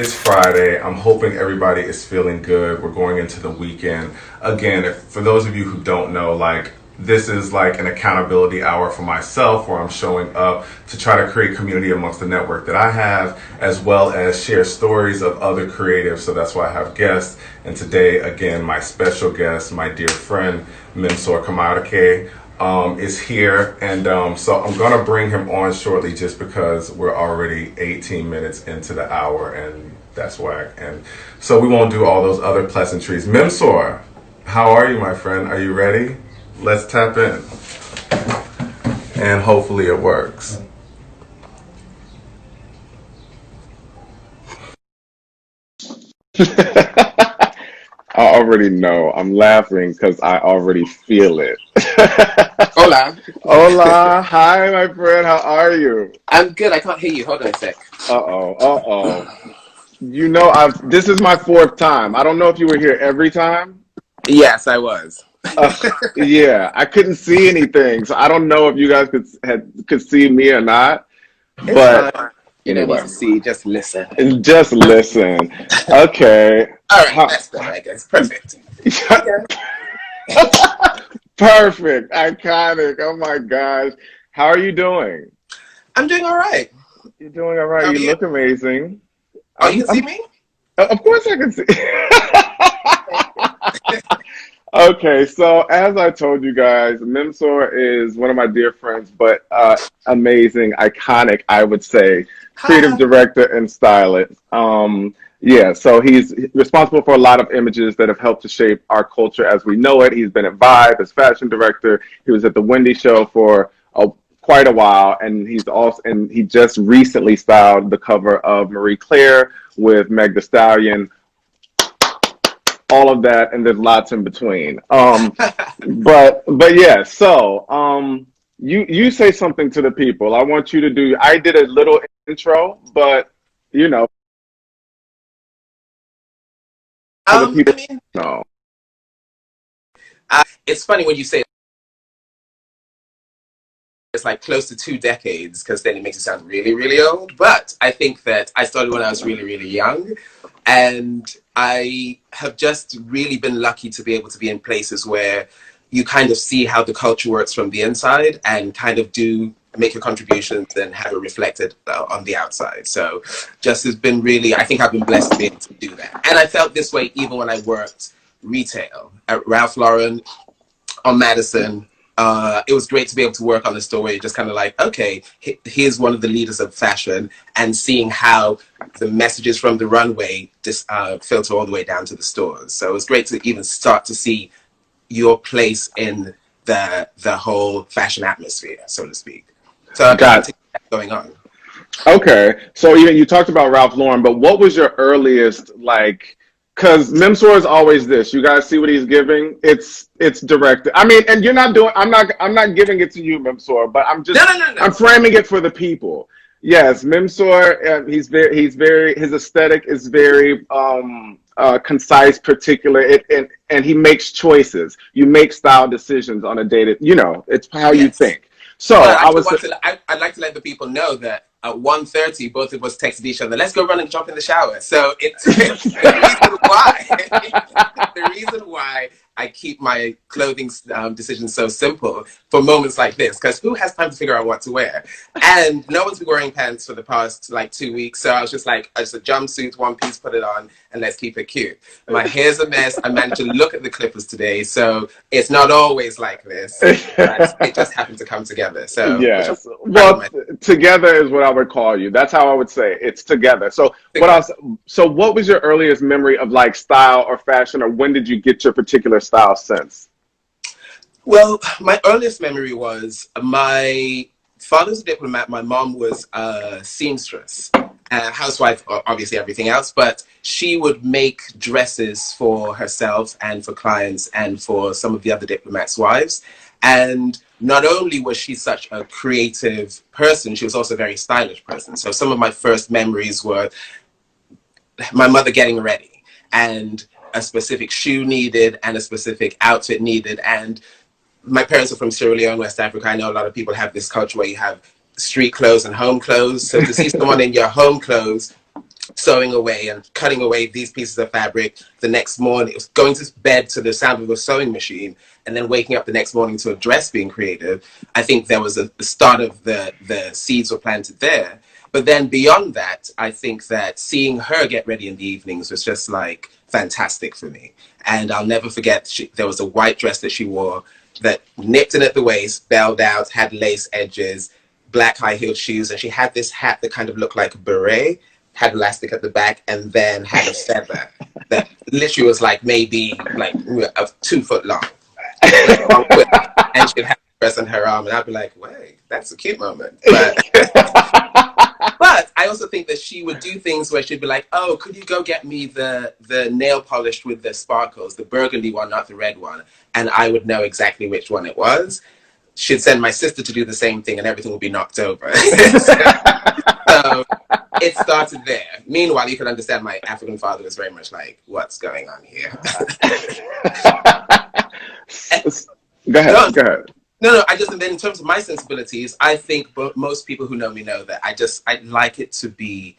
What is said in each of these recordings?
It's Friday. I'm hoping everybody is feeling good. We're going into the weekend. Again, for those of you who don't know, this is like an accountability hour for myself where I'm showing up to try to create community amongst the network that I have, as well as share stories of other creatives. So that's why I have guests. And today, again, my special guest, my dear friend, Memsor Kamarake, is here. And so I'm going to bring him on shortly just because we're already 18 minutes into the hour, and that's whack. And so we won't do all those other pleasantries. Memsor, how are you, my friend? Are you ready? Let's tap in. And hopefully it works. I already know. I'm laughing because I already feel it. Hola. Hola. Hi, my friend. How are you? I'm good. I can't hear you. Hold on a sec. Uh-oh. Uh-oh. You know, this is my fourth time. I don't know if you were here every time. Yes, I was. Yeah, I couldn't see anything. So I don't know if you guys could see me or not. But you don't need to see, just listen. Just listen. Okay. All right, that's better, I guess. Perfect. Perfect. Iconic. Oh my gosh. How are you doing? I'm doing all right. You're doing all right. You look amazing. Oh, you can see me? Of course I can see. Okay, so as I told you guys, Memsor is one of my dear friends, but amazing, iconic, I would say, creative director and stylist. Yeah, so he's responsible for a lot of images that have helped to shape our culture as we know it. He's been at Vibe as fashion director. He was at the Wendy show for quite a while, and he just recently styled the cover of Marie Claire with Thee Stallion. All of that, and there's lots in between. But yeah. So you say something to the people. I want you to do. I did a little intro, but you know, for the people. No. It's funny when you say it's like close to 2 decades, because then it makes it sound really, really old. But I think that I started when I was really, really young. And I have just really been lucky to be able to be in places where you kind of see how the culture works from the inside and kind of do make your contributions and have it reflected on the outside. So just has been really, I think I've been blessed to be able to do that. And I felt this way even when I worked retail at Ralph Lauren, on Madison. It was great to be able to work on a store where you're just kind of like, okay, here's one of the leaders of fashion, and seeing how the messages from the runway just filter all the way down to the stores. So it was great to even start to see your place in the whole fashion atmosphere, so to speak. So I've got that going on. Okay, so you talked about Ralph Lauren, but what was your earliest because Memsor is always this. You guys see what he's giving? It's directed. I mean, and you're not doing. I'm not giving it to you, Memsor, but I'm just. No. I'm framing it for the people. Yes, Memsor. He's very. His aesthetic is very concise, particular. And he makes choices. You make style decisions on a day. It's how you think. So I'd like to let the people know that at 1:30, both of us texted each other, let's go run and jump in the shower. So it's the reason why I keep my clothing decisions so simple for moments like this, because who has time to figure out what to wear? And no one's been wearing pants for the past 2 weeks. So I was just like, just a jumpsuit, one piece, put it on, and let's keep it cute. My hair's a mess. I managed to look at the clippers today. So it's not always like this. But it just happened to come together. So yes. Well, together is what I would call you. That's how I would say it. It's together. So what was your earliest memory of style or fashion, or when did you get your particular style sense? Well, my earliest memory was my father's a diplomat. My mom was a seamstress, housewife, obviously everything else, but she would make dresses for herself and for clients and for some of the other diplomats' wives. And not only was she such a creative person, she was also a very stylish person. So some of my first memories were my mother getting ready and a specific shoe needed and a specific outfit needed. And my parents are from Sierra Leone, West Africa. I know a lot of people have this culture where you have street clothes and home clothes. So to see someone in your home clothes sewing away and cutting away these pieces of fabric. The next morning, it was going to bed to the sound of a sewing machine, and then waking up the next morning to a dress being created. I think there was the start of the seeds were planted there. But then beyond that, I think that seeing her get ready in the evenings was just like fantastic for me. And I'll never forget, there was a white dress that she wore that nipped in at the waist, belled out, had lace edges, black high-heeled shoes, and she had this hat that kind of looked like a beret, had elastic at the back, and then had a feather that literally was like maybe like 2 foot long. And she'd have a dress on her arm, and I'd be like, wait, that's a cute moment. But I also think that she would do things where she'd be like, oh, could you go get me the nail polish with the sparkles, the burgundy one, not the red one? And I would know exactly which one it was. She'd send my sister to do the same thing, and everything would be knocked over. So it started there. Meanwhile, you can understand my African father was very much like, what's going on here? Go ahead. No, I just, and then in terms of my sensibilities, I think most people who know me know that I like it to be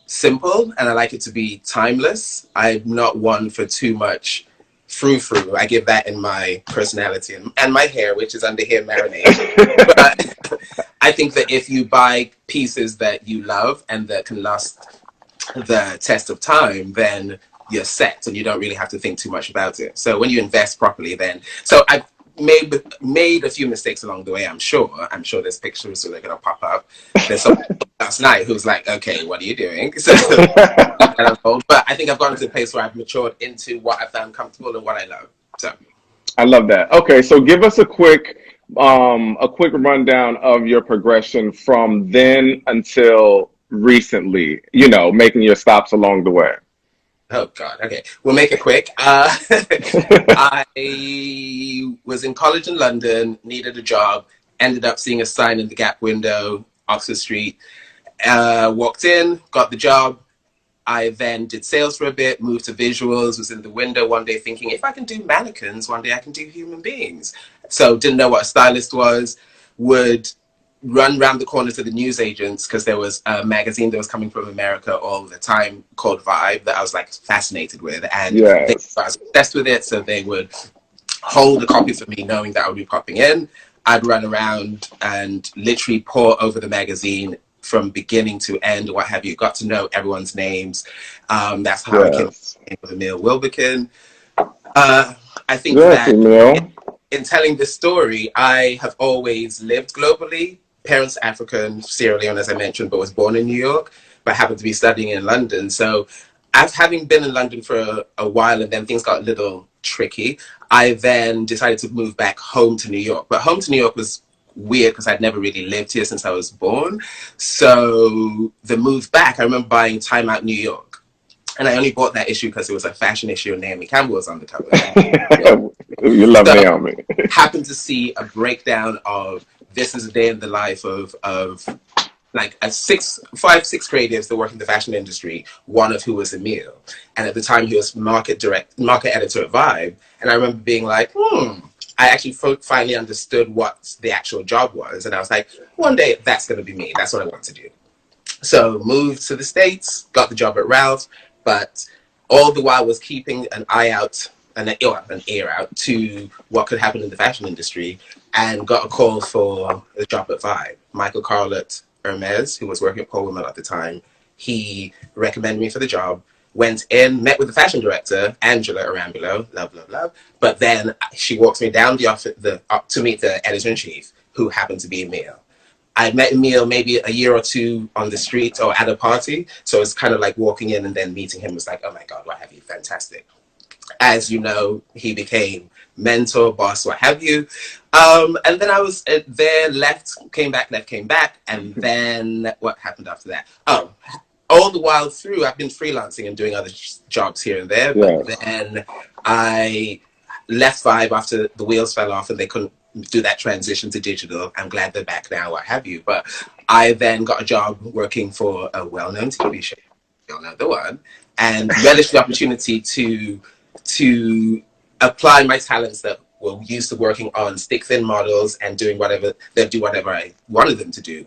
simple, and I like it to be timeless. I'm not one for too much frou-frou. I give that in my personality and my hair, which is under here marinated. But I think that if you buy pieces that you love and that can last the test of time, then you're set and you don't really have to think too much about it. So when you invest properly, then, so I've made a few mistakes along the way, I'm sure there's pictures so they're going to pop up. There's someone last night who's like, okay, what are you doing? So, but I think I've gotten to the place where I've matured into what I found comfortable and what I love. So I love that. Okay, so give us a quick rundown of your progression from then until recently, making your stops along the way. Oh, God. Okay. We'll make it quick. I was in college in London, needed a job, ended up seeing a sign in the Gap window, Oxford Street, walked in, got the job. I then did sales for a bit, moved to visuals, was in the window one day thinking, if I can do mannequins, one day I can do human beings. So didn't know what a stylist was, would run round the corner to the newsagents because there was a magazine that was coming from America all the time called Vibe that I was like fascinated with, and I was obsessed with it. So they would hold a copy for me, knowing that I would be popping in. I'd run around and literally pore over the magazine from beginning to end, what have you. Got to know everyone's names. That's how I came with Emil Wilbekin. I think that in telling this story, I have always lived globally. Parents African, Sierra Leone, as I mentioned, but was born in New York, but happened to be studying in London. So having been in London for a while and then things got a little tricky, I then decided to move back home to New York. But home to New York was weird because I'd never really lived here since I was born. So the move back, I remember buying Time Out New York. And I only bought that issue because it was a fashion issue and Naomi Campbell was on the cover. You love Naomi. Happened to see a breakdown of this is a day in the life of like 5, 6 creatives that work in the fashion industry, one of who was Emil. And at the time he was market editor at Vibe. And I remember being like, I actually finally understood what the actual job was. And I was like, one day that's going to be me. That's what I want to do. So moved to the States, got the job at Ralph, but all the while was keeping an eye out, an ear out to what could happen in the fashion industry, and got a call for a job at Vibe. Michael Carlett Hermes, who was working at Paul Wimmel at the time, he recommended me for the job, went in, met with the fashion director, Angela Arambulo, love. But then she walked me down the office to meet the editor-in-chief, who happened to be Emil. I met Emil maybe a year or two on the street or at a party. So it's kind of like walking in and then meeting him was like, oh my God, what have you? Fantastic. As you know, he became mentor, boss, what have you. And then I was there, came back. And then what happened after that? Oh, all the while through, I've been freelancing and doing other jobs here and there. But then I left Vibe after the wheels fell off and they couldn't do that transition to digital. I'm glad they're back now, what have you. But I then got a job working for a well-known TV show, you'll know the one, and relished the opportunity to apply my talents that were used to working on stick-thin models and doing whatever I wanted them to do,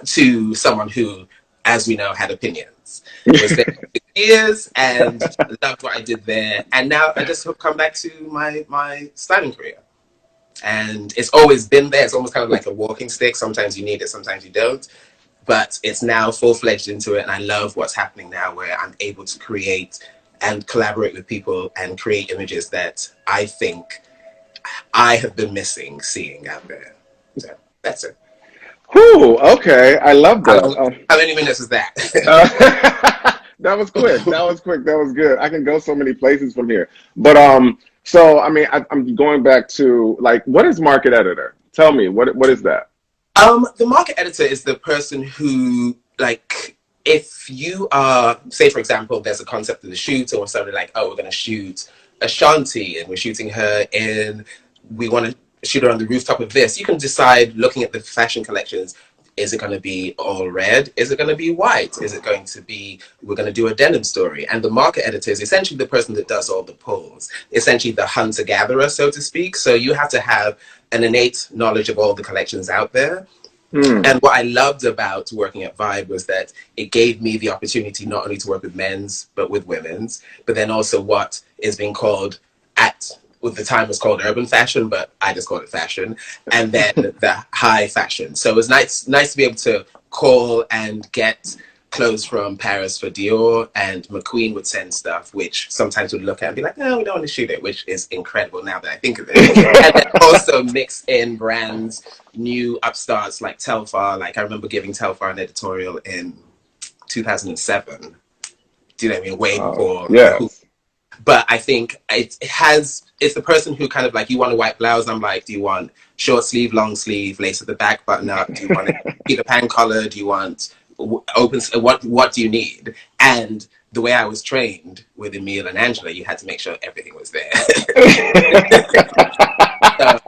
to someone who as we know, had opinions. Was there for years and loved what I did there. And now I just come back to my styling career. And it's always been there. It's almost kind of like a walking stick. Sometimes you need it, sometimes you don't. But it's now full-fledged into it. And I love what's happening now where I'm able to create and collaborate with people and create images that I think I have been missing seeing out there. So that's it. Whew, okay. I love that. How many minutes is that? That was quick. That was quick. That was good. I can go so many places from here. But so I mean, I'm going back to like, what is market editor? Tell me, what is that? The market editor is the person who, like, if you are, say for example, there's a concept of the shoot, or something like, oh, we're going to shoot Ashanti, and we're shooting her we want to shoot her on the rooftop of this. You can decide, looking at the fashion collections, is it going to be all red? Is it going to be white? Is it going to be, we're going to do a denim story? And the market editor is essentially the person that does all the pulls, essentially the hunter-gatherer, so to speak. So you have to have an innate knowledge of all the collections out there. And what I loved about working at Vibe was that it gave me the opportunity not only to work with men's, but with women's, but then also what is being called with the time was called urban fashion, but I just called it fashion, and then the high fashion. So it was nice to be able to call and get clothes from Paris for Dior, and McQueen would send stuff, which sometimes would look at and be like, no, we don't want to shoot it, which is incredible now that I think of it. And then also mix in brands, new upstarts like Telfar. Like I remember giving Telfar an editorial in 2007. Do you know what I mean? Way before. Yeah. But I think it's the person who kind of like, you want a white blouse? I'm like, do you want short sleeve, long sleeve, lace at the back, button up? Do you want it Peter Pan collar? Do you want open? What do you need? And the way I was trained with Emile and Angela, you had to make sure everything was there. So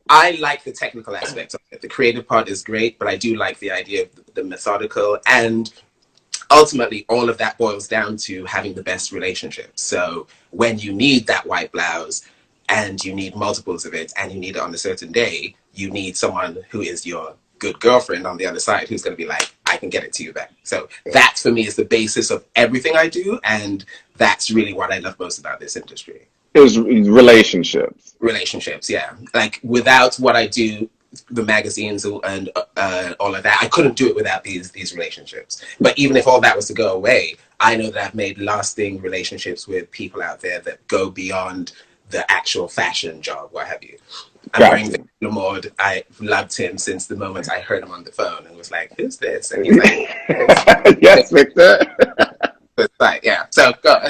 I like the technical aspect of it. The creative part is great, but I do like the idea of the methodical, and ultimately all of that boils down to having the best relationships. So when you need that white blouse and you need multiples of it and you need it on a certain day, you need someone who is your good girlfriend on the other side who's going to be like, I can get it to you then. So that for me is the basis of everything I do, and that's really what I love most about this industry. Is relationships. Relationships, yeah. Like without what I do, the magazines and all of that, I couldn't do it without these relationships. But even if all that was to go away, I know that I've made lasting relationships with people out there that go beyond the actual fashion job, what have you. I'm wearing Victor Lamord. I loved him since the moment I heard him on the phone and was like, who's this? And he's like, yes, Victor. It's like, yeah, so go.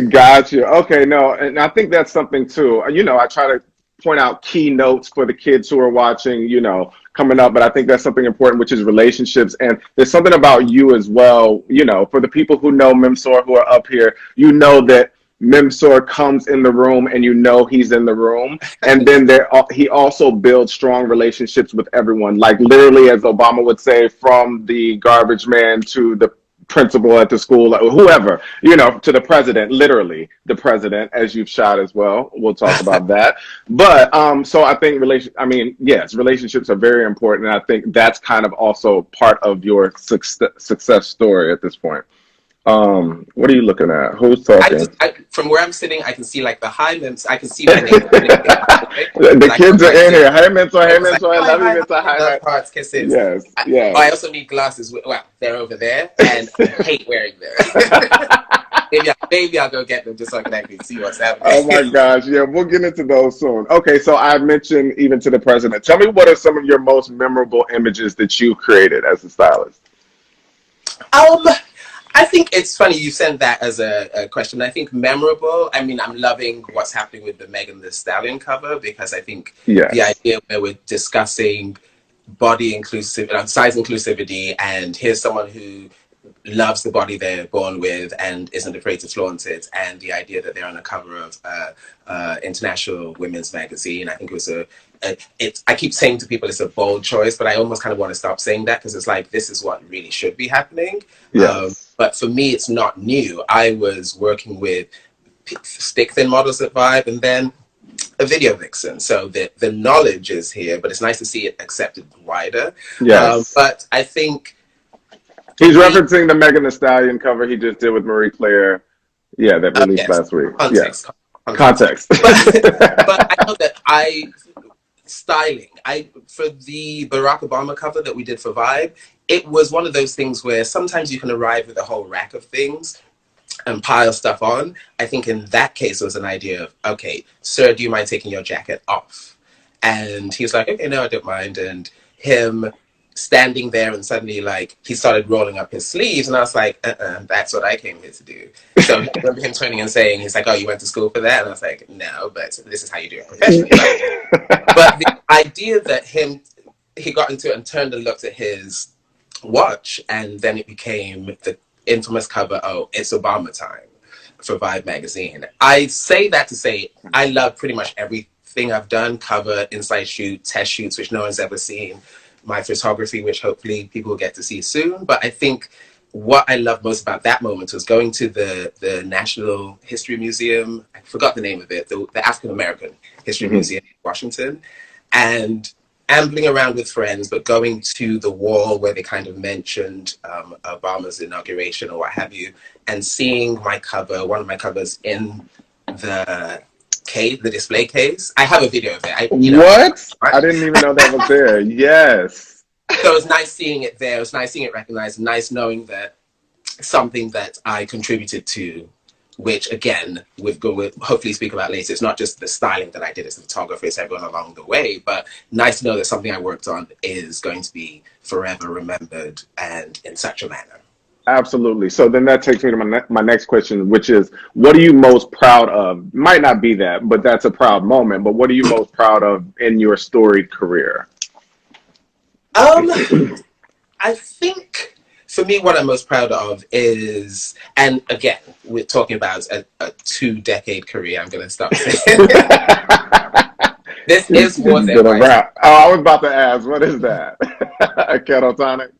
Got you. Okay, no, and I think that's something too. You know, I try to point out key notes for the kids who are watching, you know, coming up, but I think that's something important, which is relationships. And there's something about you as well, you know, for the people who know Memsor who are up here, you know that Memsor comes in the room and you know he's in the room. And then he also builds strong relationships with everyone. Like literally, as Obama would say, from the garbage man to the principal at the school, whoever, you know, to the president, literally the president, as you've shot as well. We'll talk about that. But so I think yes, relationships are very important. And I think that's kind of also part of your success story at this point. What are you looking at? Who's talking? From where I'm sitting, I can see like the high Mems. I can see my name. The like, kids are in here. Hey, Memsor. Hey, Memsor. I love you, Memsor. Hi. Hearts, kisses. Yes. Yes. I also need glasses. Well, they're over there, and I hate wearing them. Maybe I'll go get them just so I can actually see what's happening. Oh my gosh. Yeah, we'll get into those soon. Okay, so I mentioned even to the president. Tell me, what are some of your most memorable images that you created as a stylist? I think it's funny you sent that as a question. I think memorable, I mean, I'm loving what's happening with the Megan Thee Stallion cover, because I think the idea where we're discussing body inclusive, size inclusivity, and here's someone who loves the body they're born with and isn't afraid to flaunt it, and the idea that they're on the cover of International Women's Magazine. I think it was I keep saying to people it's a bold choice, but I almost kind of want to stop saying that, because it's like, this is what really should be happening. Yes. But for me, it's not new. I was working with stick thin models at Vibe, and then a video vixen. So the knowledge is here, but it's nice to see it accepted wider. Yes. But I think He's referencing the Megan Thee Stallion cover he just did with Marie Claire. Yeah, that Oh, released yes. last week. Context. Context. But I know that styling, for the Barack Obama cover that we did for Vibe, it was one of those things where sometimes you can arrive with a whole rack of things and pile stuff on. I think in that case it was an idea of, okay, sir, do you mind taking your jacket off? And he was like, okay, no, I don't mind. And him standing there and suddenly like he started rolling up his sleeves and I was like, that's what I came here to do. So I remember him turning and saying, he's like, oh, you went to school for that? And I was like, no, but this is how you do it professionally. But the idea that he got into it and turned and looked at his watch, and then it became the infamous cover, oh, it's Obama time, for Vibe magazine. I say that to say I love pretty much everything I've done: cover, inside shoot, test shoots, which no one's ever seen, my photography, which hopefully people will get to see soon. But I think what I love most about that moment was going to the National History Museum. I forgot the name of it, the African American History Museum in Washington, and ambling around with friends, but going to the wall where they kind of mentioned Obama's inauguration or what have you, and seeing my cover, one of my covers, in the case, the display case. I have a video of it. What? I didn't even know that was there. Yes. So it was nice seeing it there. It was nice seeing it recognized. Nice knowing that something that I contributed to, which again, we'll hopefully speak about later. It's not just the styling that I did as a photographer, it's everyone along the way, but nice to know that something I worked on is going to be forever remembered and in such a manner. Absolutely. So then that takes me to my next question, which is, what are you most proud of? Might not be that, but that's a proud moment. But what are you most proud of in your storied career? I think for me, what I'm most proud of is, and again, we're talking about a 2-decade career. I'm going to start saying this is more than a wrap. Oh, I was about to ask, what is that? A kettle tonic?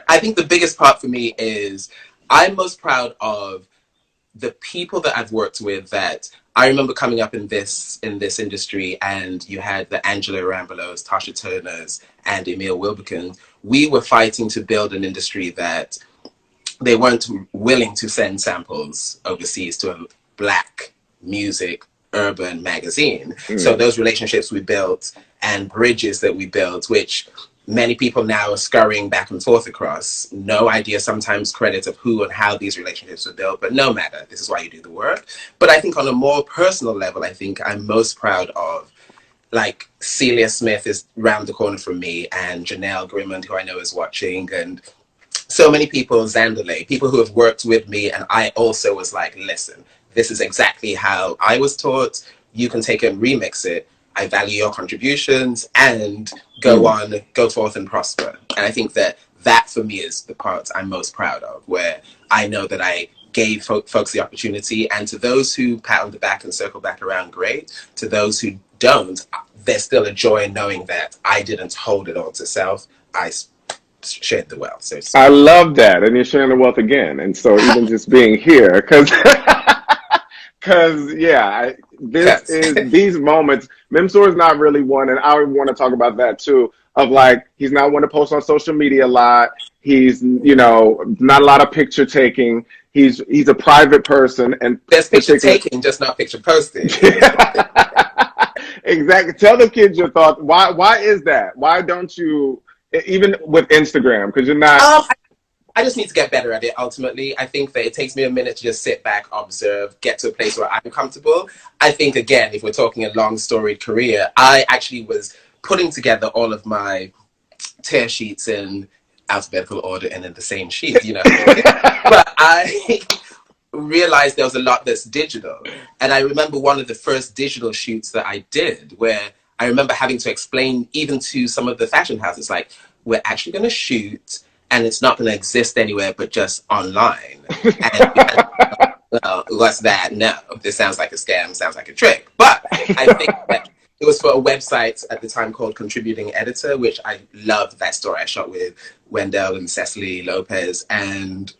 I think the biggest part for me is I'm most proud of the people that I've worked with. That I remember coming up in this industry, and you had the Angela Rambelos, Tasha Turners, and Emil Wilbekin. We were fighting to build an industry that they weren't willing to send samples overseas to a Black music urban magazine. So those relationships we built and bridges that we built, which many people now are scurrying back and forth across. No idea, sometimes credit of who and how these relationships were built, but no matter, this is why you do the work. But I think on a more personal level, I think I'm most proud of, like, Celia Smith is round the corner from me, and Janelle Grimmond, who I know is watching, and so many people, Zanderlei, people who have worked with me, and I also was like, listen, this is exactly how I was taught. You can take it and remix it. I value your contributions, and go forth and prosper. And I think that for me is the part I'm most proud of, where I know that I gave folks the opportunity, and to those who pat on the back and circle back around, great. To those who don't, there's still a joy in knowing that I didn't hold it all to self. I shared the wealth. So I love that, and you're sharing the wealth again. And so even just being here, because these moments. Memsor is not really one, and I want to talk about that too. Of like, he's not one to post on social media a lot. He's not a lot of picture taking. He's a private person, and there's picture taking, just not picture posting. Exactly. Tell the kids your thoughts. Why is that? Why don't you, even with Instagram? Because you're not. I just need to get better at it, ultimately. I think that it takes me a minute to just sit back, observe, get to a place where I'm comfortable. I think, again, if we're talking a long storied career, I actually was putting together all of my tear sheets in alphabetical order and in the same sheet, But I realized there was a lot that's digital. And I remember one of the first digital shoots that I did, where I remember having to explain even to some of the fashion houses, like, we're actually going to shoot, and it's not going to exist anywhere but just online. And, well, what's that? No, this sounds like a scam, sounds like a trick. But I think that it was for a website at the time called Contributing Editor, which I loved that story. I shot with Wendell and Cecily Lopez, and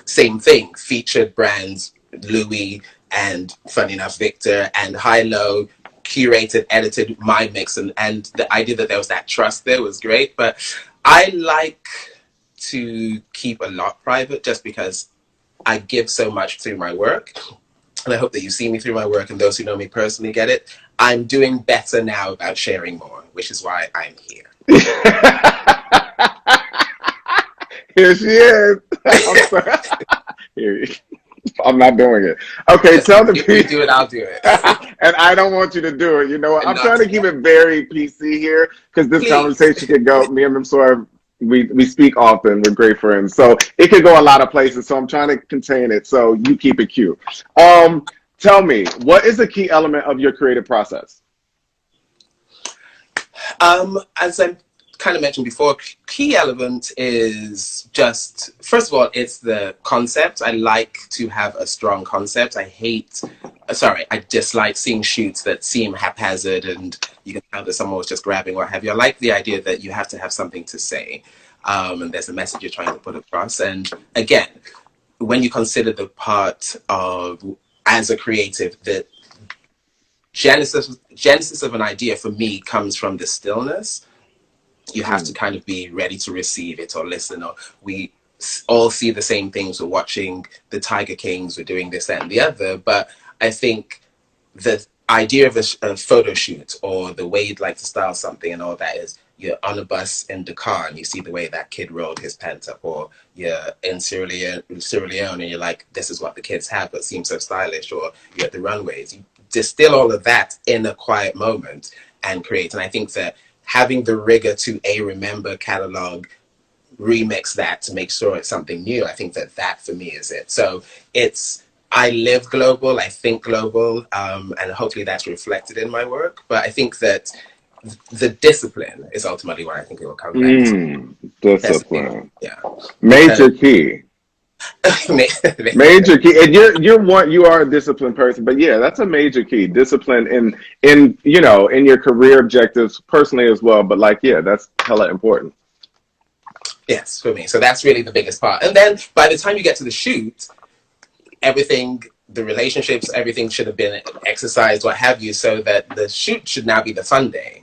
same thing, featured brands, Louis and, funny enough, Victor, and high-low, curated, edited my mix, and the idea that there was that trust there was great. But I like to keep a lot private just because I give so much through my work. And I hope that you see me through my work and those who know me personally get it. I'm doing better now about sharing more, which is why I'm here. Here she is. I'm sorry. Here, I'm not doing it. Okay, Yes, tell the if you people. do it, I'll do it. And I don't want you to do it. You know what? I'm trying to keep it very PC here because this Please. conversation could go. Me and Memsor, we speak often. We're great friends, so it could go a lot of places. So I'm trying to contain it. So you keep it cute. Tell me, what is the key element of your creative process? As I kind of mentioned before, key element is just, first of all, it's the concept. I like to have a strong concept. I dislike seeing shoots that seem haphazard and you can tell that someone was just grabbing what have you. I like the idea that you have to have something to say, and there's a message you're trying to put across. And again, when you consider the part of, as a creative, the genesis of an idea for me comes from the stillness. You have to kind of be ready to receive it or listen, or we all see the same things. We're watching the Tiger Kings, we're doing this, that, and the other. But I think the idea of a photo shoot or the way you'd like to style something and all that is you're on a bus in Dakar and you see the way that kid rolled his pants up, or you're in Sierra Leone and you're like, this is what the kids have but seems so stylish, or you're at the runways. You distill all of that in a quiet moment and create. And I think that having the rigor to remember, catalog, remix that to make sure it's something new, I think that for me is it. So I live global, I think global, and hopefully that's reflected in my work. But I think that the discipline is ultimately what I think it will come back to. Discipline. Yeah. Major key. Major key. And you are a disciplined person, but yeah, that's a major key. Discipline in your career objectives personally as well. But like, yeah, that's hella important. Yes, for me. So that's really the biggest part. And then by the time you get to the shoot, everything, the relationships, everything should have been exercised, what have you, so that the shoot should now be the fun day.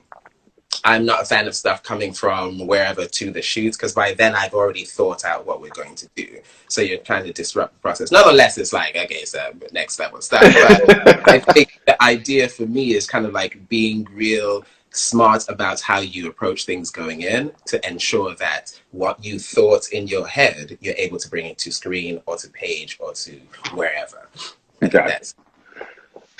I'm not a fan of stuff coming from wherever to the shoots, because by then I've already thought out what we're going to do. So you're trying to disrupt the process. Nonetheless, it's like, okay, so next level stuff. But I think the idea for me is kind of like being real smart about how you approach things going in to ensure that what you thought in your head, you're able to bring it to screen or to page or to wherever. Okay.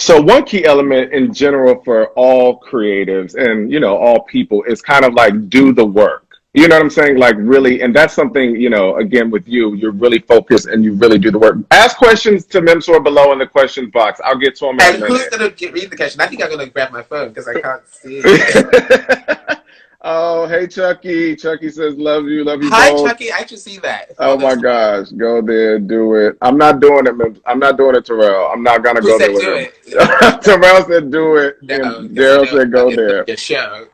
So one key element in general for all creatives and, all people is kind of like do the work. You know what I'm saying? Like really, and that's something, again, with you're really focused and you really do the work. Ask questions to Memsor below in the questions box. I'll get to them in a minute. And who's going to read the question? I think I'm going to grab my phone because I can't see it. Oh, hey, Chucky. Chucky says, love you Hi, both. Chucky. I should see that. Oh, my gosh. Go there. Do it. I'm not doing it. I'm not doing it, Terrell. I'm not going to go there with him. Terrell said, do it. And Daryl said, go there. Your show.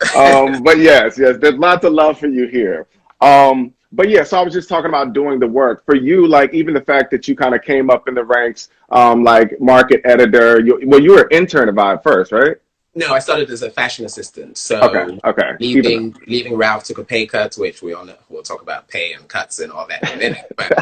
But yes, there's lots of love for you here. But yeah, so I was just talking about doing the work. For you, like even the fact that you kind of came up in the ranks, like market editor, you were an intern at Vibe first, right? No, I started as a fashion assistant. So okay. Leaving Ralph took a pay cut, which we all know. We'll talk about pay and cuts and all that in a minute. But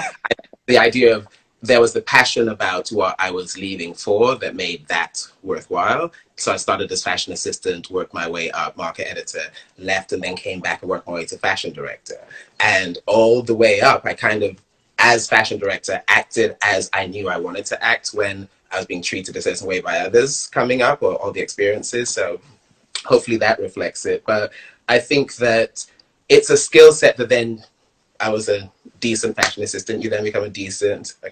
the idea of there was the passion about what I was leaving for that made that worthwhile. So I started as fashion assistant, worked my way up, market editor, left, and then came back and worked my way to fashion director. And all the way up, I kind of, as fashion director, acted as I knew I wanted to act when I was being treated a certain way by others coming up, or all the experiences. So hopefully that reflects it. But I think that it's a skill set that then I was a decent fashion assistant. You then become a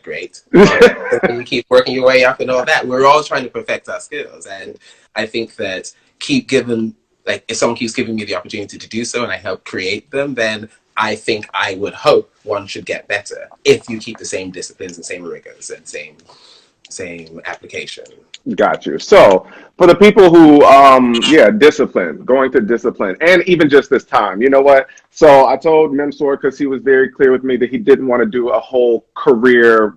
great. You keep working your way up and all that. We're all trying to perfect our skills. And I think that if someone keeps giving me the opportunity to do so and I help create them, then I think I would hope one should get better if you keep the same disciplines and same rigors and same application. Got you. So for the people who, going to discipline, and even just this time, you know what? So I told Memsor, because he was very clear with me that he didn't want to do a whole career,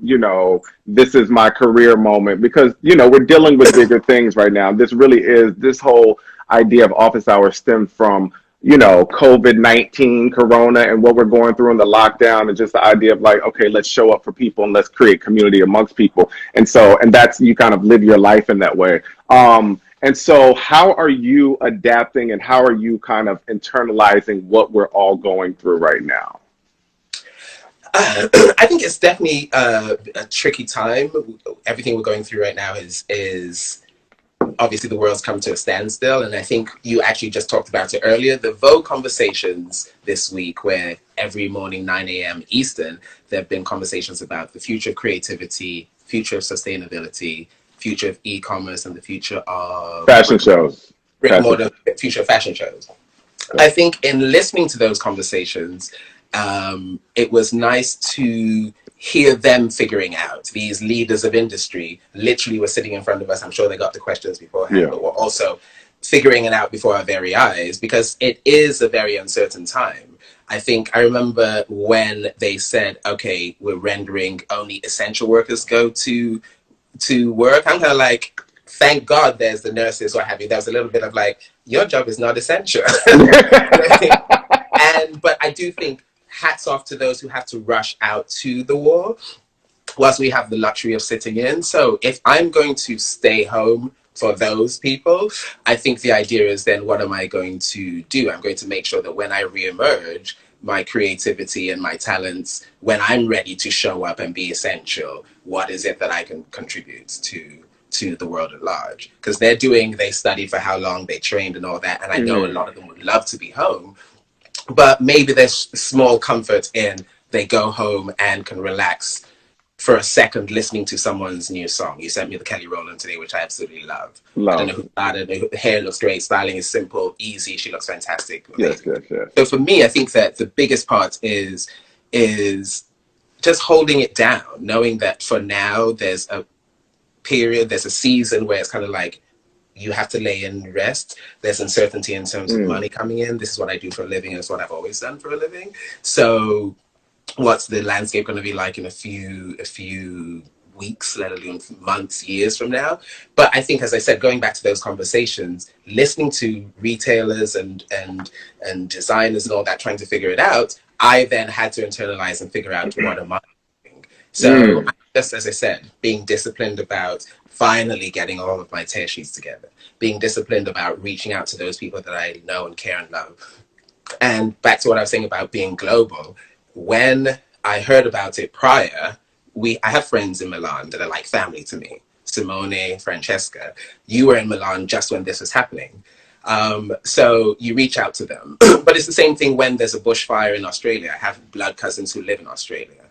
this is my career moment, because, we're dealing with bigger things right now. This whole idea of office hours stemmed from, COVID-19, Corona, and what we're going through in the lockdown, and just the idea of like, okay, let's show up for people and let's create community amongst people. And that's, you kind of live your life in that way. And so how are you adapting and how are you kind of internalizing what we're all going through right now? I think it's definitely a tricky time. Everything we're going through right now is obviously the world's come to a standstill, and I think you actually just talked about it earlier. The Vogue conversations this week, where every morning 9 a.m. Eastern, there have been conversations about the future of creativity, future of sustainability, future of e-commerce, and the future of fashion shows, future of fashion shows. I think in listening to those conversations, it was nice to hear them figuring out. These leaders of industry literally were sitting in front of us. I'm sure they got the questions beforehand, but were also figuring it out before our very eyes, because it is a very uncertain time. I remember when they said, okay, we're rendering only essential workers go to work. I'm kind of like, thank God there's the nurses, what have you. There was a little bit of like, your job is not essential. But I do think hats off to those who have to rush out to the war, whilst we have the luxury of sitting in. So if I'm going to stay home for those people, I think the idea is then, what am I going to do? I'm going to make sure that when I reemerge, my creativity and my talents, when I'm ready to show up and be essential, what is it that I can contribute to the world at large? Because they studied for how long, they trained and all that, and I know a lot of them would love to be home, but maybe there's small comfort in they go home and can relax for a second listening to someone's new song. You sent me the Kelly Rowland today, which I absolutely love. I don't know who started it. The hair looks great. Styling is simple, easy. She looks fantastic. Yes. So for me, I think that the biggest part is just holding it down, knowing that for now there's a period, there's a season where it's kind of like, you have to lay in rest. There's uncertainty in terms of money coming in. This is what I do for a living. It's what I've always done for a living. So what's the landscape going to be like in a few weeks, let alone months, years from now? But I think, as I said, going back to those conversations, listening to retailers and designers and all that, trying to figure it out, I then had to internalize and figure out what am I doing. So just as I said, being disciplined about finally getting all of my tear sheets together, being disciplined about reaching out to those people that I know and care and love. And back to what I was saying about being global, when I heard about it prior, I have friends in Milan that are like family to me. Simone, Francesca, you were in Milan just when this was happening. So you reach out to them. But it's the same thing when there's a bushfire in Australia. I have blood cousins who live in Australia,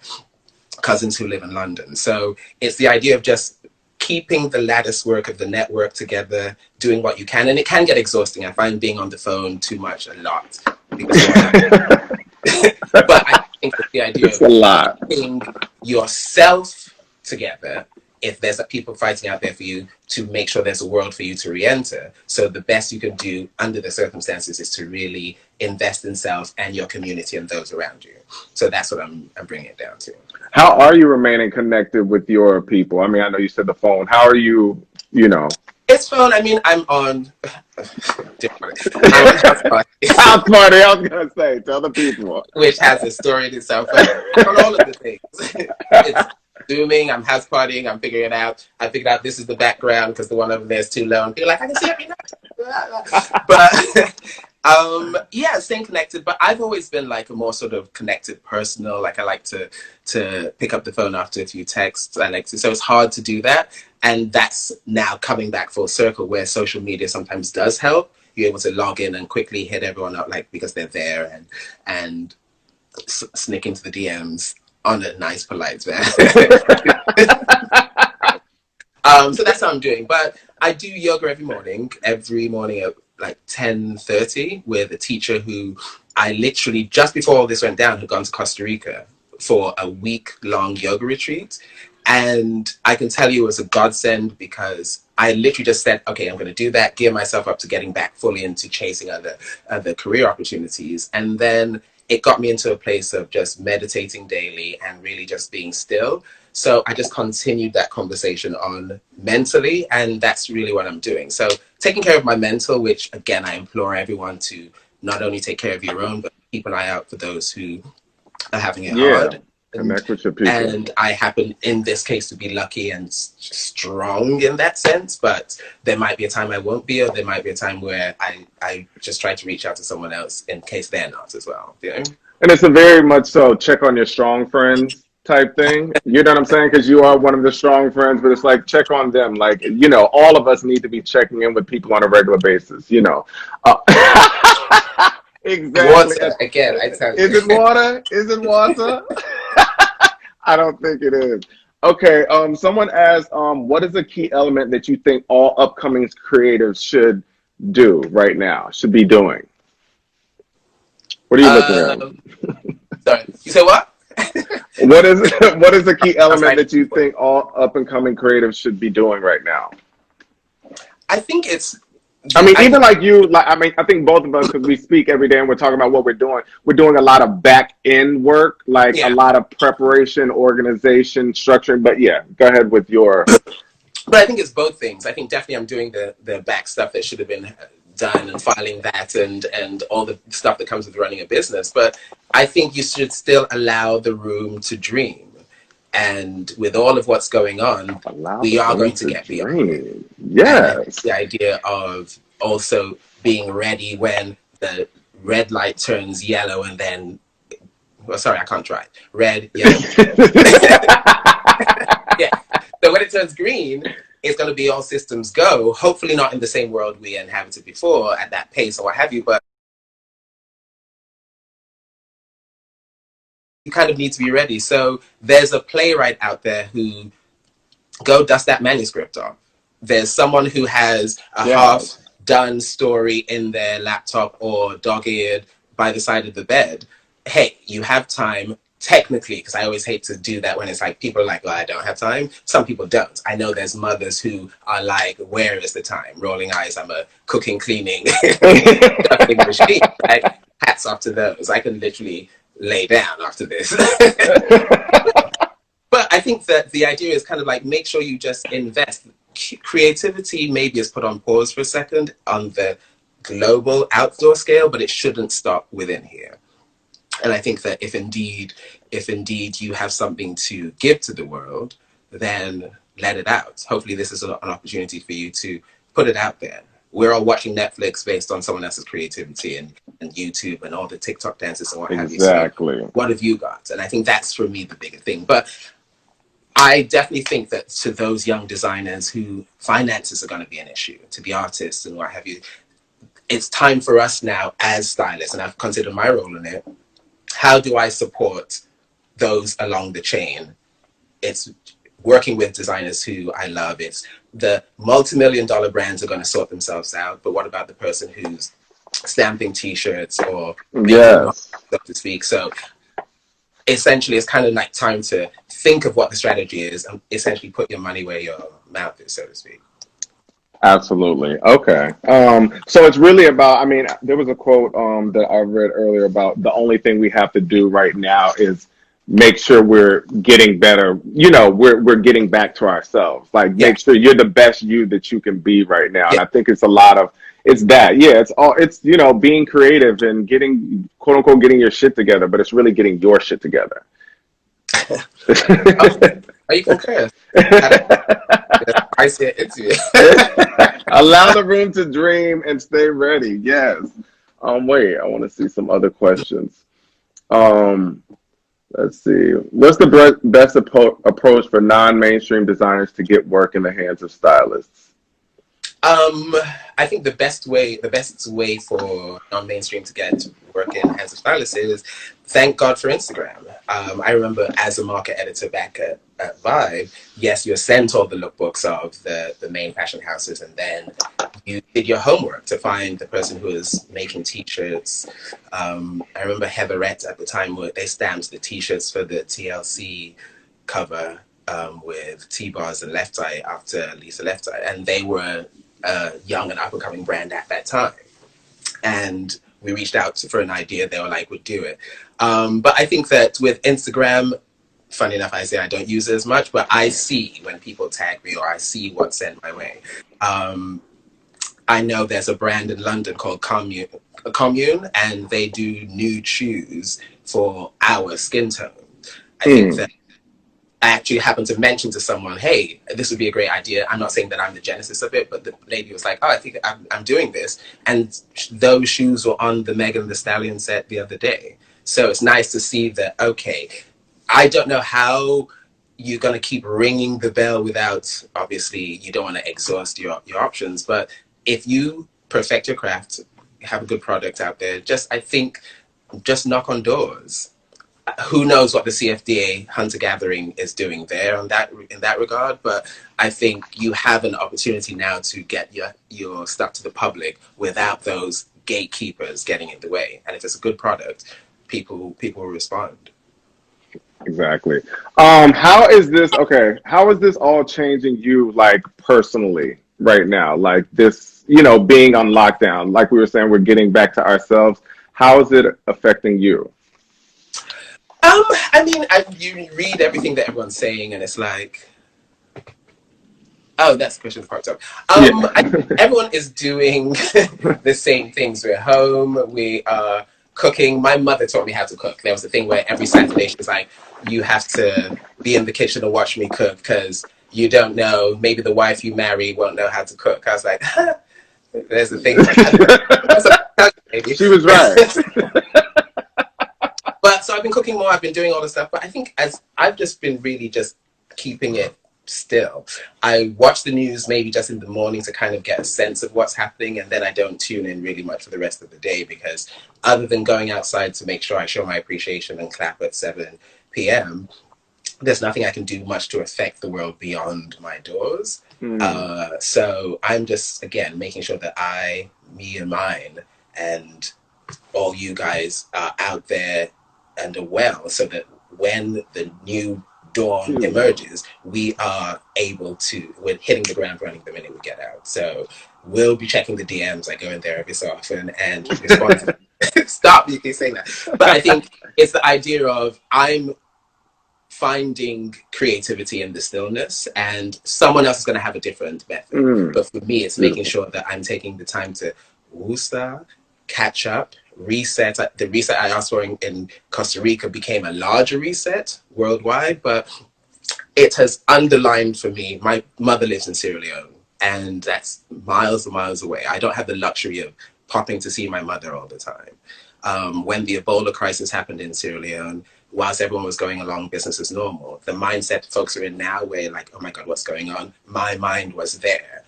cousins who live in London. So it's the idea of just keeping the lattice work of the network together, doing what you can. And it can get exhausting. I find being on the phone too much a lot. But I think that the idea of keeping yourself together, if there's people fighting out there for you, to make sure there's a world for you to re-enter. So the best you can do under the circumstances is to really invest in self and your community and those around you. So that's what I'm bringing it down to. How are you remaining connected with your people? I mean, I know you said the phone. How are you, It's phone. I mean, I'm on House Party. House Party, I was going to say, tell the people. Which has a story in itself. I'm on all of the things. It's Zooming, I'm house partying, I'm figuring it out. I figured out this is the background because the one over there is too low. And people are like, I can see everything. But yeah, staying connected. But I've always been like a more sort of connected personal. Like I like to pick up the phone after a few texts. So it's hard to do that. And that's now coming back full circle, where social media sometimes does help. You're able to log in and quickly hit everyone up, like, because they're there, and sneak into the DMs on a nice, polite way. So that's how I'm doing. But I do yoga every morning at like 10:30 with a teacher who I literally, just before all this went down, had gone to Costa Rica for a week-long yoga retreat. And I can tell you it was a godsend, because I literally just said, okay, I'm going to do that, gear myself up to getting back fully into chasing other career opportunities. And then it got me into a place of just meditating daily and really just being still. So I just continued that conversation on mentally, and that's really what I'm doing. So taking care of my mental, which again, I implore everyone to not only take care of your own, but keep an eye out for those who are having it Yeah. hard. Connect with your people. And I happen, in this case, to be lucky and strong in that sense. But there might be a time I won't be, or there might be a time where I just try to reach out to someone else in case they're not as well. You know? And it's a very much so check on your strong friends type thing. You know what I'm saying? Because you are one of the strong friends, but it's like check on them. Like, you know, all of us need to be checking in with people on a regular basis, you know. Exactly. Water, again, I tell you. Is it water? Is it water? I don't think it is. Okay, someone asked, what is a key element that you think all upcoming creators should do right now, should be doing? What are you looking at? Sorry, you say what? What is a key element that you think all up and coming creatives should be doing right now? I think it's. I mean, even like you, like I think both of us, because we speak every day and we're talking about what we're doing. We're doing a lot of back end work, like a lot of preparation, organization, structuring. But yeah, go ahead with your. But I think it's both things. I think definitely I'm doing the back stuff that should have been done, and filing that and all the stuff that comes with running a business. But I think you should still allow the room to dream. And with all of what's going on, we are going to get beyond. Yes. The idea of also being ready when the red light turns yellow and then, well, sorry, I can't try. Red, yellow. Yeah. So when it turns green, it's going to be all systems go. Hopefully not in the same world we inhabited before at that pace or what have you, but you kind of need to be ready. So there's a playwright out there who go dust that manuscript off. There's someone who has a half done story in their laptop or dog-eared by the side of the bed. Hey, you have time technically, because I always hate to do that when it's like people are like, well, I don't have time. Some people don't. I know there's mothers who are like, where is the time? Rolling eyes, I'm a cooking, cleaning, ducking machine. Like, hats off to those. I can literally lay down after this. But I think that the idea is kind of like, make sure you just invest. Creativity maybe is put on pause for a second on the global outdoor scale, but it shouldn't stop within here. And I think that if indeed you have something to give to the world, then let it out. Hopefully this is an opportunity for you to put it out there. We're all watching Netflix based on someone else's creativity and YouTube and all the TikTok dances and what have you. Exactly. So what have you got? And I think that's for me the bigger thing. But I definitely think that to those young designers who finances are going to be an issue, to the artists and what have you, it's time for us now as stylists, and I've considered my role in it. How do I support those along the chain? It's working with designers who I love. It's the multi-million-dollar brands are going to sort themselves out, but what about the person who's stamping T-shirts or so to speak? So essentially, it's kind of like time to think of what the strategy is and essentially put your money where your mouth is, so to speak. Absolutely. Okay. So it's really about, I mean, there was a quote that I read earlier about the only thing we have to do right now is make sure we're getting better. You know, we're getting back to ourselves. Like, make sure you're the best you that you can be right now. And I think it's a lot of, it's that. Yeah, it's, you know, being creative and getting, quote unquote, getting your shit together, but it's really getting your shit together. Are you concur? I see it. It's you. Allow the room to dream and stay ready. Yes. Wait, I want to see some other questions. Let's see. What's the best approach for non-mainstream designers to get work in the hands of stylists? I think the best way for non-mainstream to get work in hands of stylists is thank God for Instagram. I remember as a market editor back at Vibe, yes, you're sent all the lookbooks of the main fashion houses, and then you did your homework to find the person who is making T-shirts. I remember Heatherette at the time, where they stamped the T-shirts for the TLC cover with T-Bars and Left Eye after Lisa Left Eye, and they were a young and up-and-coming brand at that time. And we reached out for an idea. They were like, we'd do it. But I think that with Instagram, funny enough, I say I don't use it as much, but I see when people tag me or I see what's sent my way. I know there's a brand in London called a commune, and they do nude shoes for our skin tone. I think that I actually happened to mention to someone, hey, this would be a great idea. I'm not saying that I'm the genesis of it, but the lady was like, oh, I think I'm doing this. And those shoes were on the Megan Thee Stallion set the other day. So it's nice to see that, okay, I don't know how you're going to keep ringing the bell without, obviously, you don't want to exhaust your options. But if you perfect your craft, have a good product out there, I think, just knock on doors. Who knows what the CFDA hunter gathering is doing there in that regard, but I think you have an opportunity now to get your stuff to the public without those gatekeepers getting in the way. And if it's a good product, people will respond. Exactly. How is this all changing you, like, personally right now? Like this, being on lockdown, like we were saying, we're getting back to ourselves. How is it affecting you? I mean, you read everything that everyone's saying, and it's like, oh, that's question part up. Everyone is doing the same things. We're home. We are cooking. My mother taught me how to cook. There was a thing where every Saturday she was like, you have to be in the kitchen and watch me cook because you don't know, maybe the wife you marry won't know how to cook. I was like, there's the thing. She was right. But so I've been cooking more, I've been doing all this stuff, but I think as I've just been really just keeping it still. I watch the news maybe just in the morning to kind of get a sense of what's happening, and then I don't tune in really much for the rest of the day because other than going outside to make sure I show my appreciation and clap at 7 p.m., there's nothing I can do much to affect the world beyond my doors. So I'm just, again, making sure that me and mine, and all you guys are out there and are well, so that when the new dawn emerges, we're hitting the ground running the minute we get out. So we'll be checking the DMs. I go in there every so often and respond to them. Stop, you keep saying that. But I think it's the idea of I'm finding creativity in the stillness, and someone else is going to have a different method. But for me, it's making sure that I'm taking the time to wooster, catch up, reset. The reset I asked for in Costa Rica became a larger reset worldwide, but it has underlined for me, my mother lives in Sierra Leone, and that's miles and miles away. I don't have the luxury of popping to see my mother all the time. When the Ebola crisis happened in Sierra Leone, whilst everyone was going along business as normal, the mindset folks are in now where like, oh my God, what's going on? My mind was there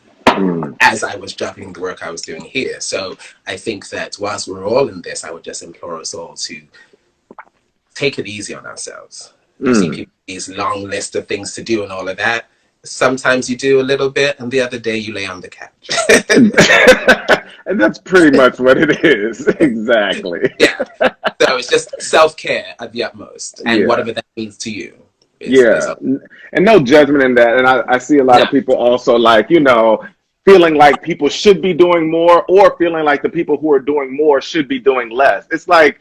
as I was juggling the work I was doing here. So I think that whilst we're all in this, I would just implore us all to take it easy on ourselves. You see people, these long lists of things to do and all of that. Sometimes you do a little bit, and the other day you lay on the couch. And that's pretty much what it is. Exactly. Yeah. So it's just self-care at the utmost, and whatever that means to you. And no judgment in that. And I see a lot of people also like, feeling like people should be doing more, or feeling like the people who are doing more should be doing less. It's like,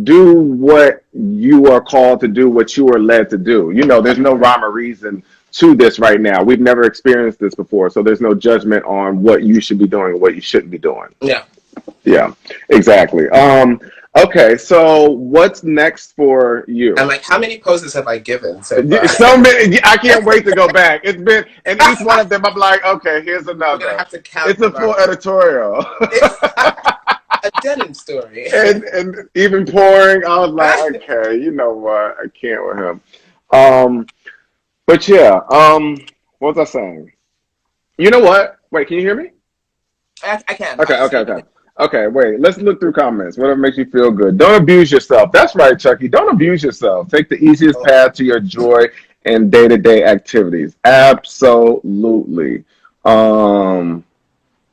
do what you are called to do, what you are led to do. There's no rhyme or reason to this right now. We've never experienced this before, so there's no judgment on what you should be doing and what you shouldn't be doing. Yeah, exactly. Okay, so what's next for you? And like, how many poses have I given so far? So many. I can't wait to go back. It's been, and each one of them I'm like, okay, here's another. We're gonna have to count. It's a full editorial. A denim story. and even pouring, I was like, okay, you know what? I can't with him. But yeah, what was I saying? You know what? Wait, can you hear me? I can. Okay, wait. Let's look through comments. Whatever makes you feel good. Don't abuse yourself. That's right, Chucky. Don't abuse yourself. Take the easiest path to your joy and day-to-day activities. Absolutely.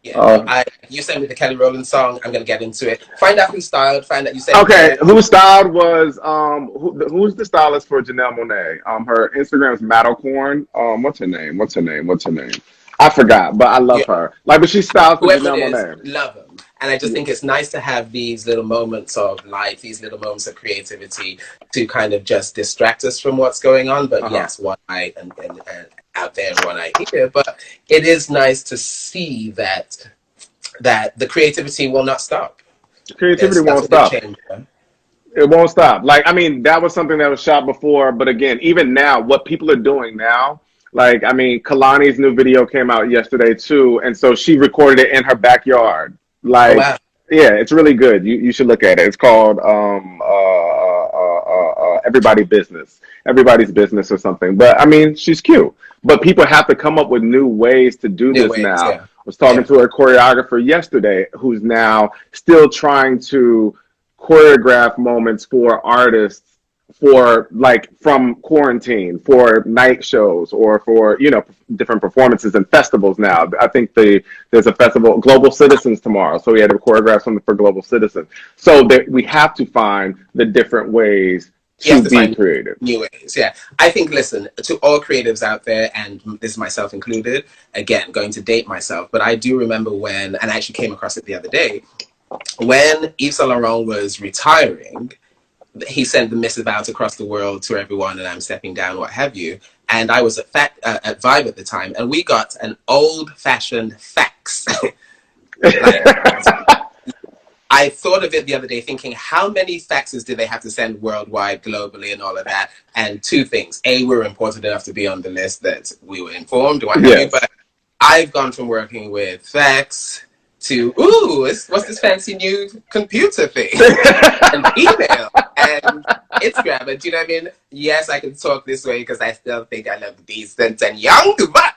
You sent me the Kelly Rowland song. I'm gonna get into it. Find out who styled. Find out you said. Okay, who styled was who's the stylist for Janelle Monáe? Her Instagram is Mattlecorn. What's her name? I forgot, but I love her. Like, but she styled for Janelle Monáe. Love them. And I just think it's nice to have these little moments of life, these little moments of creativity to kind of just distract us from what's going on. But yes, one eye and out there and one eye here. But it is nice to see that the creativity will not stop. Creativity There's won't nothing to stop. change. It won't stop. Like, I mean, that was something that was shot before, but again, even now, what people are doing now, like, I mean, Kalani's new video came out yesterday too, and so she recorded it in her backyard. Oh Like, wow. yeah, it's really good. You should look at it. It's called Everybody's Business or something. But I mean, she's cute. But people have to come up with new ways to do New this ways, now. yeah. I was talking Yeah. to a choreographer yesterday who's now still trying to choreograph moments for artists for like from quarantine for night shows or for different performances and festivals now. I think there's a festival, Global Citizens, tomorrow, so we had to choreograph something for Global Citizens. So that we have to find the different ways You have to to be find creative. new ways. Yeah. I think, listen, to all creatives out there, and this is myself included, again, going to date myself, but I do remember when, and I actually came across it the other day, when Yves Saint Laurent was retiring, he sent the missive out across the world to everyone, and I'm stepping down, what have you. And I was at Vibe at the time, and we got an old-fashioned fax. Like, I thought of it the other day thinking, how many faxes did they have to send worldwide, globally, and all of that? And two things. A, we're important enough to be on the list that we were informed, what have you. But I've gone from working with fax to, what's this fancy new computer thing? And email and Instagram. And do you know what I mean? Yes, I can talk this way because I still think I look decent and young, but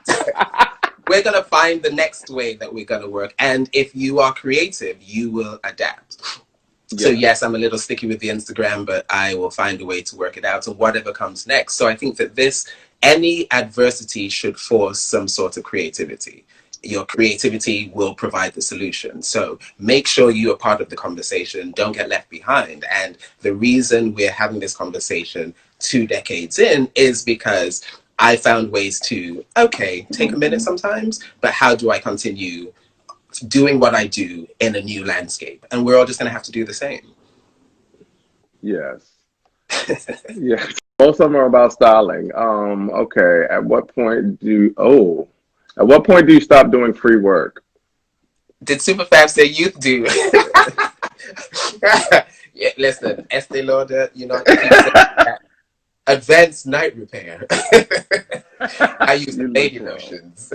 we're going to find the next way that we're going to work. And if you are creative, you will adapt. So yes, I'm a little sticky with the Instagram, but I will find a way to work it out and whatever comes next. So I think that any adversity should force some sort of creativity. Your creativity will provide the solution. So make sure you are part of the conversation. Don't get left behind. And the reason we're having this conversation 2 decades in is because I found ways to, take a minute sometimes, but how do I continue doing what I do in a new landscape? And we're all just going to have to do the same. Yes. Yes. Most of them are about styling. Okay. At what point do you stop doing free work? Did Superfab say youth do? Yeah, listen, Estee Lauder, advanced night repair. I use the lady lotions.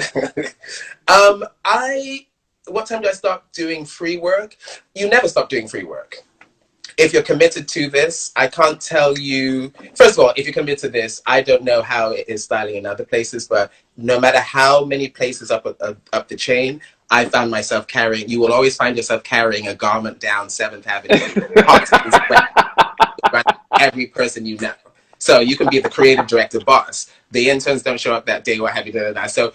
What time do I stop doing free work? You never stop doing free work. If you're committed to this, I can't tell you. First of all, if you're committed to this, I don't know how it is styling in other places, but no matter how many places up the chain, I found myself carrying. You will always find yourself carrying a garment down 7th Avenue. Every person you know. So you can be the creative director boss. The interns don't show up that day, what have you done that. So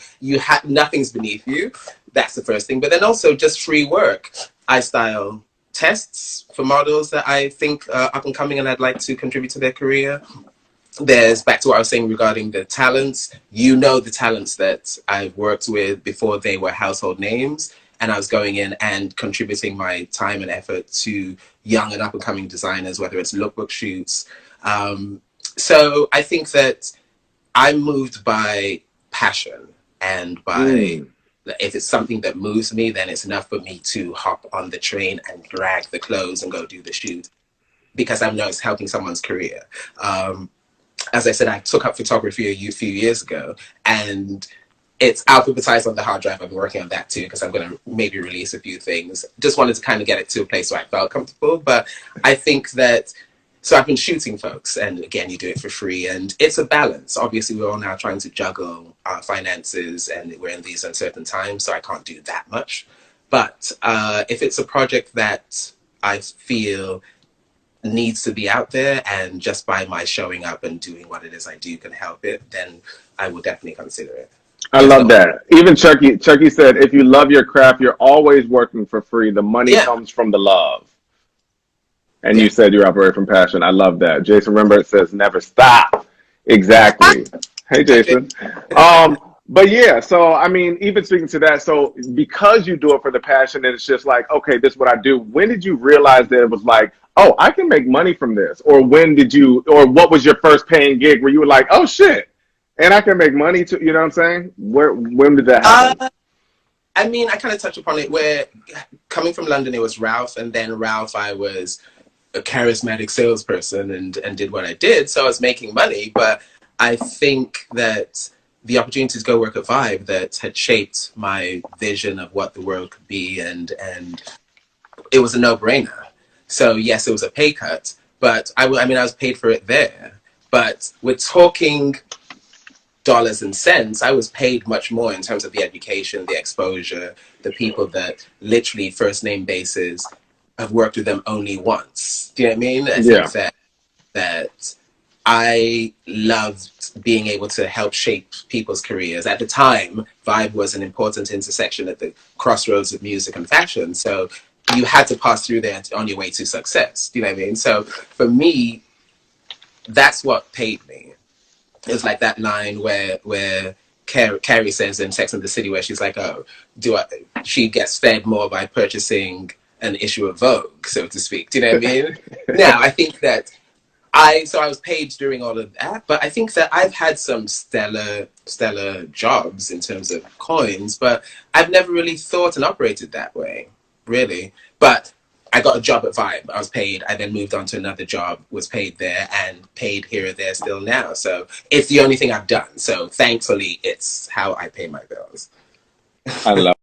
nothing's beneath you. That's the first thing. But then also just free work. I style tests for models that I think are up and coming and I'd like to contribute to their career. There's, back to what I was saying regarding the talents, the talents that I've worked with before they were household names. And I was going in and contributing my time and effort to young and up and coming designers, whether it's lookbook shoots. So I think that I'm moved by passion and by if it's something that moves me, then it's enough for me to hop on the train and drag the clothes and go do the shoot because I know it's helping someone's career. As I said, I took up photography a few years ago and it's alphabetized on the hard drive. I've been working on that too because I'm going to maybe release a few things. Just wanted to kind of get it to a place where I felt comfortable. But I think that, so I've been shooting folks and again, you do it for free and it's a balance. Obviously, we're all now trying to juggle our finances and we're in these uncertain times, so I can't do that much. But if it's a project that I feel needs to be out there and just by my showing up and doing what it is I do can help it, then I will definitely consider it. I love that. Even Chucky said, if you love your craft, you're always working for free. The money comes from the love. And you said you operate from passion. I love that. Jason Rembert says, never stop. Exactly. Hey, Jason. But yeah, so I mean, even speaking to that, so because you do it for the passion and it's just like, okay, this is what I do. When did you realize that it was like, oh, I can make money from this? Or what was your first paying gig where you were like, oh, shit, and I can make money too? You know what I'm saying? When did that happen? I mean, I kind of touched upon it where coming from London, it was Ralph, and then Ralph, I was a charismatic salesperson and did what I did. So I was making money, but I think that the opportunity to go work at Vibe that had shaped my vision of what the world could be, and it was a no-brainer. So yes, it was a pay cut, but I mean, I was paid for it there. But we're talking dollars and cents. I was paid much more in terms of the education, the exposure, the people that literally first name basis. I've worked with them only once. Do you know what I mean? I think that I loved being able to help shape people's careers. At the time, Vibe was an important intersection at the crossroads of music and fashion. So you had to pass through there on your way to success. Do you know what I mean? So for me, that's what paid me. It was like that line where Carrie says in Sex and the City, where she's like, "Oh, she gets fed more by purchasing an issue of Vogue, so to speak." Do you know what I mean? Now, I think that I was paid during all of that, but I think that I've had some stellar jobs in terms of coins, but I've never really thought and operated that way, really. But I got a job at Vibe. I was paid. I then moved on to another job, was paid there, and paid here or there still now. So it's the only thing I've done. So thankfully, it's how I pay my bills. I love it.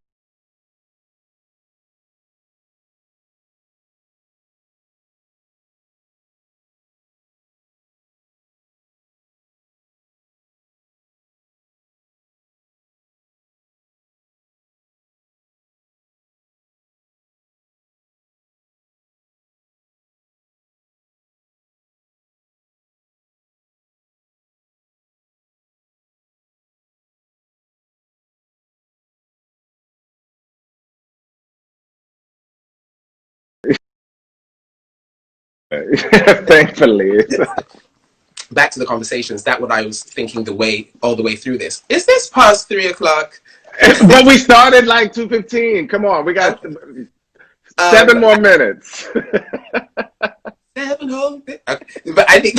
Thankfully. Back to the conversations. That's what I was thinking all the way through this. Is this past 3 o'clock? But we started like 2:15. Come on, we got 7 more minutes. 7 whole bit. Okay. But I think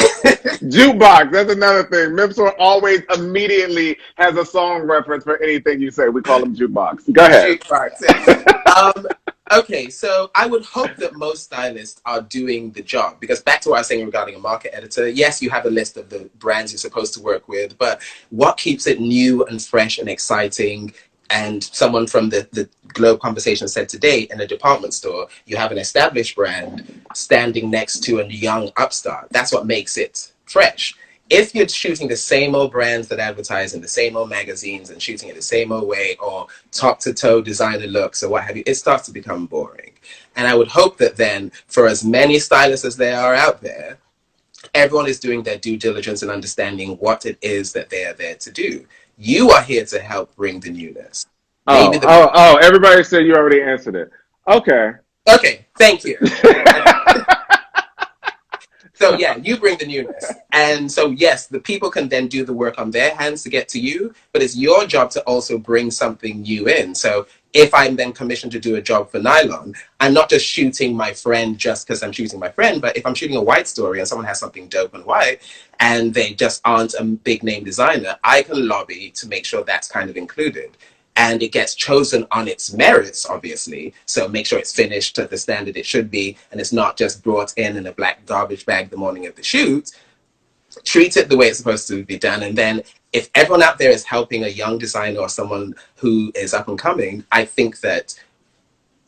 Jukebox, that's another thing. Memsor always immediately has a song reference for anything you say. We call him Jukebox. Go ahead. Jukebox. Okay, so I would hope that most stylists are doing the job, because back to what I was saying regarding a market editor, yes, you have a list of the brands you're supposed to work with, but what keeps it new and fresh and exciting? And someone from the Globe Conversation said today, in a department store, you have an established brand standing next to a young upstart. That's what makes it fresh. If you're shooting the same old brands that advertise in the same old magazines and shooting it the same old way, or top to toe designer looks or what have you, it starts to become boring. And I would hope that then, for as many stylists as there are out there, everyone is doing their due diligence and understanding what it is that they are there to do. You are here to help bring the newness. Everybody said you already answered it. Okay. Okay, thank you. So yeah, you bring the newness. And so yes, the people can then do the work on their hands to get to you, but it's your job to also bring something new in. So if I'm then commissioned to do a job for Nylon, I'm not just shooting my friend just because I'm shooting my friend, but if I'm shooting a white story and someone has something dope and white and they just aren't a big name designer, I can lobby to make sure that's kind of included. And it gets chosen on its merits, obviously. So make sure it's finished to the standard it should be, and it's not just brought in a black garbage bag the morning of the shoot. Treat it the way it's supposed to be done. And then if everyone out there is helping a young designer or someone who is up and coming, I think that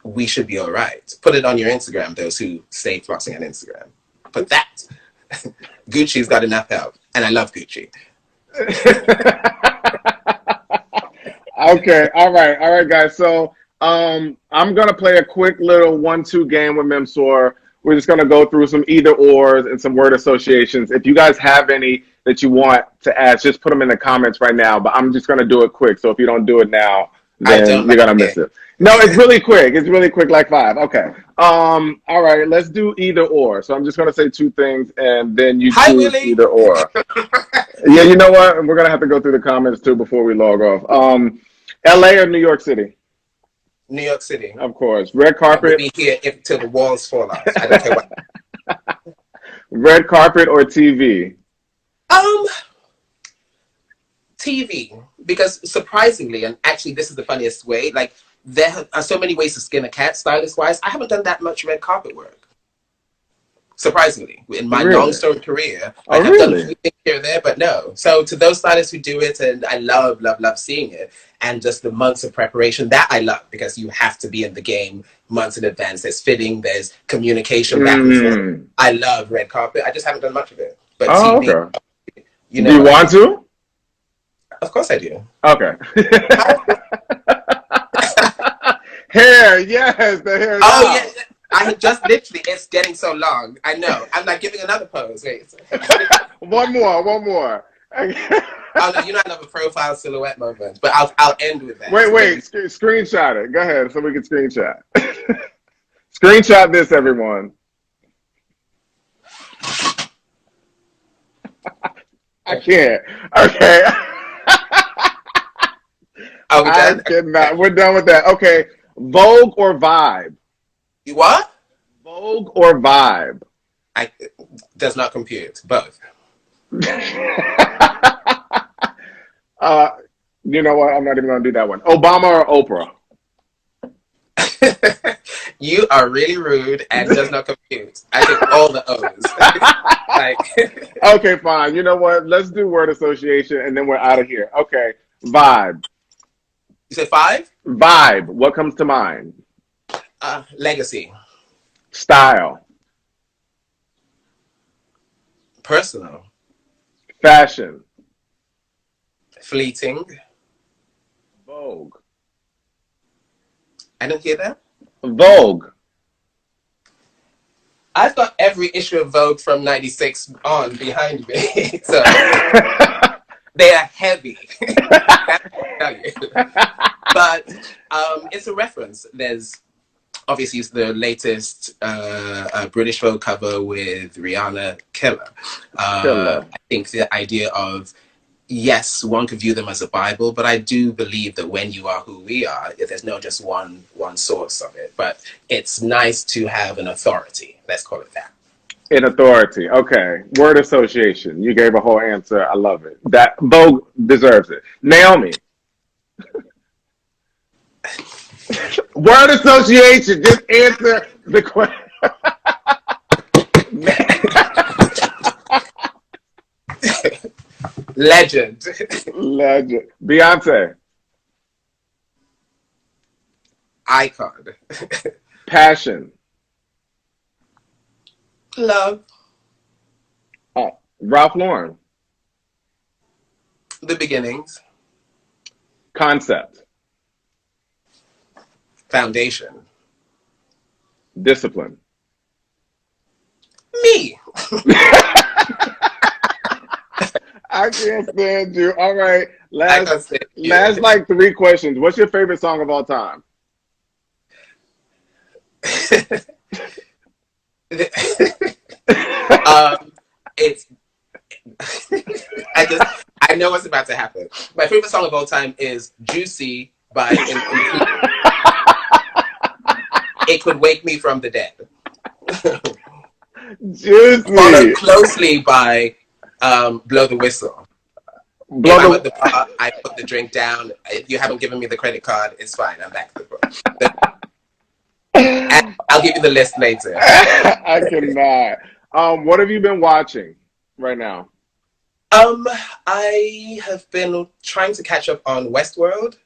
we should be all right. Put it on your Instagram, those who stay flossing on Instagram. Put that. Gucci's got enough help. And I love Gucci. Okay, all right, guys. So I'm gonna play a quick little 1-2 game with Memsor. We're just gonna go through some either ors and some word associations. If you guys have any that you want to add, just put them in the comments right now. But I'm just gonna do it quick. So if you don't do it now, then you're gonna miss it. No, it's really quick. It's really quick, like 5. Okay. All right, let's do either or. So I'm just gonna say 2 things, and then you choose either or. Yeah, you know what? We're gonna have to go through the comments too before we log off. LA or New York City? New York City. Of course. Red carpet. Be here till the walls fall off. I don't care what. Red carpet or TV? TV. Because surprisingly, and actually this is the funniest way, like there are so many ways to skin a cat, stylist-wise. I haven't done that much red carpet work. Surprisingly, in my long storied career, Oh, I've done a really? few things here and there, but no. So to those stylists who do it, and I love, love, love seeing it, and just the months of preparation, that I love, because you have to be in the game months in advance. There's fitting, there's communication back and forth. I love red carpet. I just haven't done much of it. But Oh, TV, okay. you Do know, you want to? of course I do. Okay. Hair, yes, the hair. Oh, yeah. I had just literally, it's getting so long. I know. I'm like giving another pose. Wait. One more. Oh, no, you know I love a profile silhouette moment, but I'll end with that. Wait. Screenshot it. Go ahead so we can screenshot. Screenshot this, everyone. I can't. Okay. Are we done? I cannot. We're done with that. Okay. Vogue or Vibe? You what? Vogue or Vibe? Does not compute. Both. You know what? I'm not even going to do that one. Obama or Oprah? You are really rude and does not compute. I think all the O's. Okay, fine. You know what? Let's do word association and then we're out of here. Okay. Vibe. You said 5? Vibe. What comes to mind? Legacy. Style. Personal. Fashion. Fleeting. Vogue. I didn't hear that. Vogue. I've got every issue of Vogue from '96 on behind me, so they are heavy. But it's a reference. There's obviously it's the latest British Vogue cover with Rihanna, Killer. I think the idea of, yes, one could view them as a Bible, but I do believe that when you are who we are, there's no just one source of it. But it's nice to have an authority. Let's call it that. An authority. Okay. Word association. You gave a whole answer. I love it. That Vogue deserves it. Naomi. Word association. Just answer the question. Legend. Beyonce. Icon. Passion. Love. Ralph Lauren. The beginnings. Concept. Foundation. Discipline. Me. I can't stand you. All right. I can't stand you. Last like 3 questions. What's your favorite song of all time? It's I know what's about to happen. My favorite song of all time is Juicy by It Could Wake Me From the Dead. Juicy. Followed closely by Blow the Whistle. If I'm at the bar, I put the drink down. If you haven't given me the credit card, it's fine. I'm back to the bar. And I'll give you the list later. I cannot. What have you been watching right now? I have been trying to catch up on Westworld.